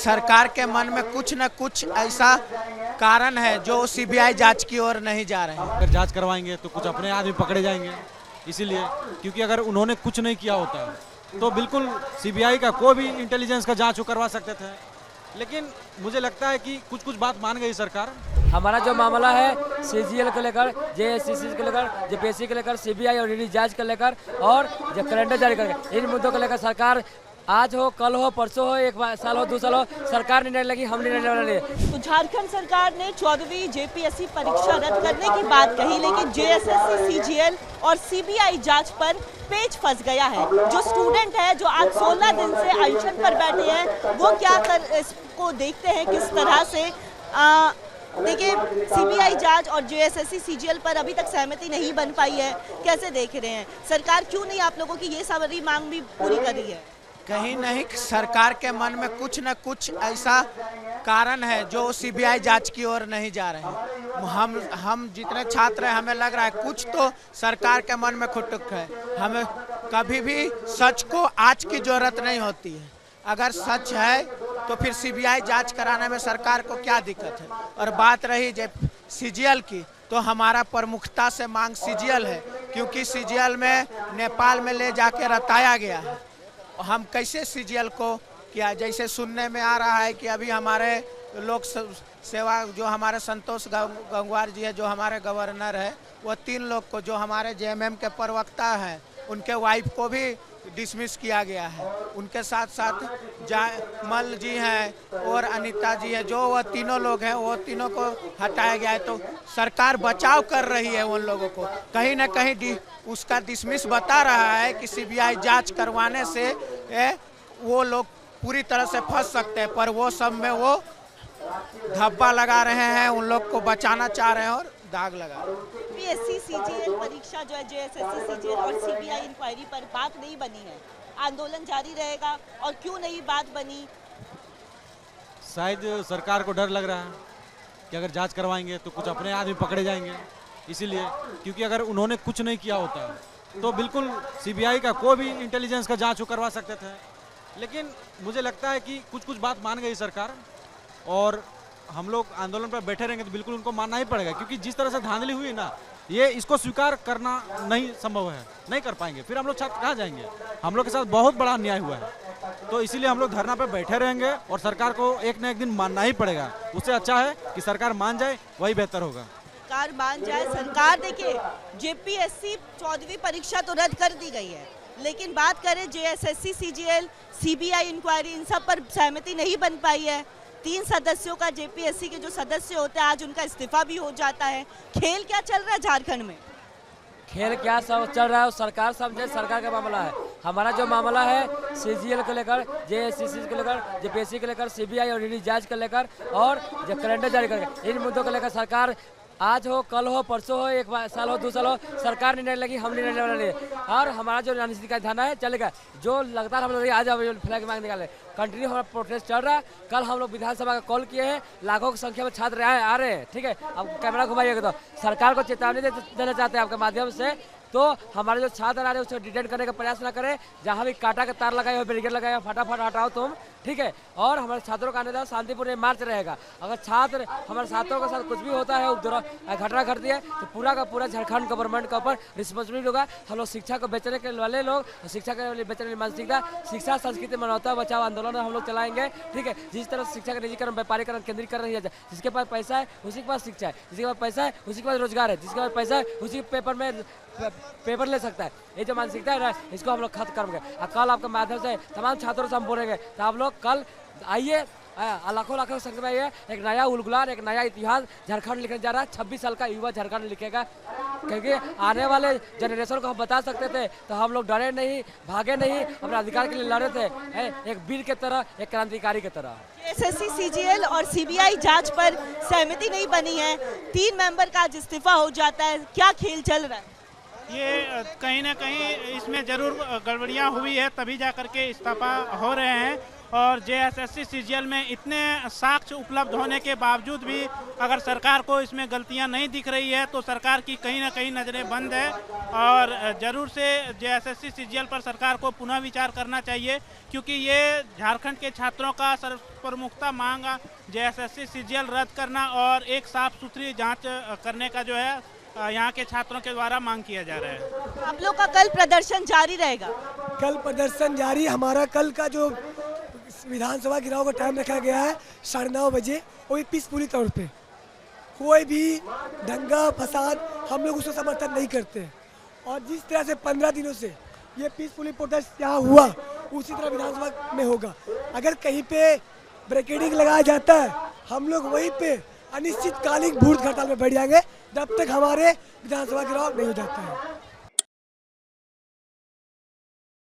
सरकार के मन में कुछ न कुछ ऐसा कारण है जो सीबीआई जांच की ओर नहीं जा रहे हैं। अगर जांच करवाएंगे तो कुछ अपने आदमी पकड़े जाएंगे, इसीलिए क्योंकि अगर उन्होंने कुछ नहीं किया होता तो बिल्कुल सीबीआई का कोई भी इंटेलिजेंस का जांच करवा सकते थे, लेकिन मुझे लगता है कि कुछ बात मान गई सरकार। हमारा जो मामला है सीजीएल को लेकर, जेएसएससी को लेकर, जेपीएससी को लेकर, सीबीआई और ईडी जांच को लेकर और जो कैलेंडर जारी करके, इन मुद्दों को लेकर सरकार आज हो, कल हो, परसों हो, एक साल हो, 2 साल हो, सरकार निर्णय लेगी, हम निर्णय ले। तो झारखंड सरकार ने 14वीं जेपीएससी परीक्षा रद्द करने की बात कही, लेकिन जेएसएससी, सीजीएल और सीबीआई जांच पर पेच फंस गया है। जो स्टूडेंट है जो आज 16 दिन से अनशन पर बैठे हैं, वो क्या कर इसको देखते हैं किस तरह से। देखिए, सीबीआई जांच और जेएसएससी सीजीएल पर अभी तक सहमति नहीं बन पाई है, कैसे देख रहे हैं? सरकार क्यों नहीं आप लोगों की ये सारी मांग भी पूरी कर रही है? कहीं नहीं, सरकार के मन में कुछ न कुछ ऐसा कारण है जो सीबीआई जांच की ओर नहीं जा रहे हैं। हम जितने छात्र हैं, हमें लग रहा है कुछ तो सरकार के मन में खुटुक है। हमें कभी भी सच को आज की जरूरत नहीं होती है। अगर सच है तो फिर सीबीआई जांच कराने में सरकार को क्या दिक्कत है। और बात रही सीजीएल की, तो हमारा प्रमुखता से मांग सीजीएल है, क्योंकि सीजीएल में नेपाल में ले जाके रताया गया है। हम कैसे सीजीएल को किया, जैसे सुनने में आ रहा है कि अभी हमारे लोक सेवा जो हमारे संतोष गंगवार जी है, जो हमारे गवर्नर है, वो 3 लोग को, जो हमारे जेएमएम के प्रवक्ता हैं, उनके वाइफ को भी डिसमिस किया गया है। उनके साथ साथ मल जी हैं और अनीता जी हैं, जो वो तीनों लोग हैं, वो तीनों को हटाया गया है। तो सरकार बचाव कर रही है उन लोगों को, कहीं ना कहीं उसका डिसमिस बता रहा है कि सीबीआई जांच करवाने से वो लोग पूरी तरह से फंस सकते हैं, पर वो सब में वो धब्बा लगा रहे हैं, उन लोग को बचाना चाह रहे हैं और दाग लगा रहे हैं। जेपीएससी सीजीएल परीक्षा जो है, जेएसएससी सीजीएल और सीबीआई इंक्वायरी पर बात नहीं बनी है, आंदोलन जारी रहेगा। और क्यों नहीं बात बनी? शायद सरकार को डर लग रहा है कि अगर जांच करवाएंगे तो कुछ अपने आदमी पकड़े जाएंगे, इसीलिए क्योंकि अगर उन्होंने कुछ नहीं किया होता तो बिल्कुल सीबीआई का कोई भी इंटेलिजेंस का जांच करवा सकते थे, लेकिन मुझे लगता है कि कुछ बात मान गई सरकार। और हम लोग आंदोलन पर बैठे रहेंगे तो बिल्कुल उनको मानना ही पड़ेगा, क्योंकि जिस तरह से धांधली हुई ना, ये इसको स्वीकार करना नहीं संभव है, नहीं कर पाएंगे। फिर हम लोग छात्र कहाँ जाएंगे? हम लोग के साथ बहुत बड़ा अन्याय हुआ है, तो इसीलिए हम लोग धरना पे बैठे रहेंगे और सरकार को एक न एक दिन मानना ही पड़ेगा। उससे अच्छा है कि सरकार मान जाए, वही बेहतर होगा। सरकार मान जाए। सरकार, देखिए, जेपीएससी 14वीं परीक्षा तो रद्द कर दी गई है, लेकिन बात करें जेएसएससी, सीजीएल, सीबीआई इंक्वायरी, इन सब पर सहमति नहीं बन पाई है। 3 सदस्यों का जेपीएससी के जो सदस्य होते हैं, आज उनका इस्तीफा भी हो जाता है। खेल क्या चल रहा है झारखंड में? खेल क्या सब चल रहा है, सरकार समझे, सरकार का मामला है। हमारा जो मामला है सीजीएल को लेकर, जेएसएससी को लेकर, जेपीएससी को लेकर, सीबीआई और ईडी जांच को लेकर और जो कैलेंडर जारी करके, इन मुद्दों को लेकर सरकार आज हो, कल हो, परसों हो, एक साल हो, 2 साल हो, सरकार निर्णय लेगी, हम निर्णय ले। और हमारा जो रणनीति का ध्यान है चलेगा, जो लगातार हम लोग आज फ्लैग मांग निकाले, कंटिन्यू हमारा प्रोटेस्ट चल रहा है। कल हम लोग विधानसभा का कॉल किए हैं, लाखों की संख्या में छात्र आ रहे हैं, ठीक है। अब कैमरा घुमाइएगा तो सरकार को चेतावनी देना चाहते हैं आपके माध्यम से, तो हमारे जो छात्र आ रहे हैं उसको डिटेन करने का प्रयास ना करें। जहाँ भी कांटा का तार लगाए हो, बैरिकेड लगाए हो, फटाफट हटाओ तुम, ठीक है। और हमारे छात्रों का आने जाओ, शांतिपूर्ण मार्च रहेगा। अगर छात्र हमारे छात्रों के साथ कुछ भी होता है, घटना घटती है, तो पूरा का पूरा झारखंड गवर्नमेंट के ऊपर रिस्पॉन्सिबिलिटी होगा। हम लोग शिक्षा को बेचने के वाले लोग, शिक्षा के बेचने की मानसिकता, शिक्षा संस्कृति मानवता बचाओ आंदोलन हम लोग चलाएंगे, ठीक है। जिस तरह शिक्षा का निजीकरण, व्यापारीकरण, केंद्रीकरण नहीं है, जिसके पास पैसा है उसी के पास शिक्षा है, जिसके पास पैसा है उसी के पास रोजगार है, जिसके पास पैसा है उसी पेपर ले सकता है। ये जो मानसिकता है ना, इसको हम लोग खत्म करेंगे। कल आपके माध्यम से तमाम छात्रों से हम बोलेंगे, तो आप लोग कल आइए, लाखों संख्या में एक नया उलगुलान, एक नया इतिहास झारखंड लिखने जा रहा है। 26 साल का युवा झारखंड लिखेगा, क्योंकि आने वाले जनरेशन को हम बता सकते थे, तो हम लोग डरे नहीं, भागे नहीं, अपने अधिकार के लिए लड़े थे, एक वीर की तरह, एक क्रांतिकारी की तरह। जेएसएससी, सीजीएल और सीबीआई जांच पर सहमति नहीं बनी है, 3 मेंबर का आज इस्तीफा हो जाता है, क्या खेल चल रहा है? ये कहीं ना कहीं इसमें जरूर गड़बड़ियाँ हुई है, तभी जा करके इस्तीफा हो रहे हैं। और जेएसएससी सीजीएल में इतने साक्ष्य उपलब्ध होने के बावजूद भी अगर सरकार को इसमें गलतियां नहीं दिख रही है तो सरकार की कहीं ना कहीं नज़रें बंद है और ज़रूर से जेएसएससी सीजीएल पर सरकार को पुनः विचार करना चाहिए, क्योंकि ये झारखंड के छात्रों का सर्वप्रमुखता मांग जेएसएससी सीजीएल रद्द करना और एक साफ सुथरी जांच करने का जो है यहाँ के छात्रों के द्वारा मांग किया जा रहा है। आप लोग का कल प्रदर्शन जारी रहेगा? कल प्रदर्शन जारी, हमारा कल का जो विधानसभा गिराव का टाइम रखा गया है 9:30 बजे, वो भी पीसफुली तौर पे, कोई भी दंगा फसाद हम लोग उसको समर्थन नहीं करते। और जिस तरह से 15 दिनों से ये पीसफुली प्रोटेस्ट यहाँ हुआ उसी तरह विधानसभा में होगा। अगर कहीं पे ब्रेकेडिंग लगाया जाता है हम लोग वहीं पे अनिश्चितकालिक भूख हड़ताल में बैठ जाएंगे जब तक हमारे विधानसभा गिराव नहीं हो जाता है।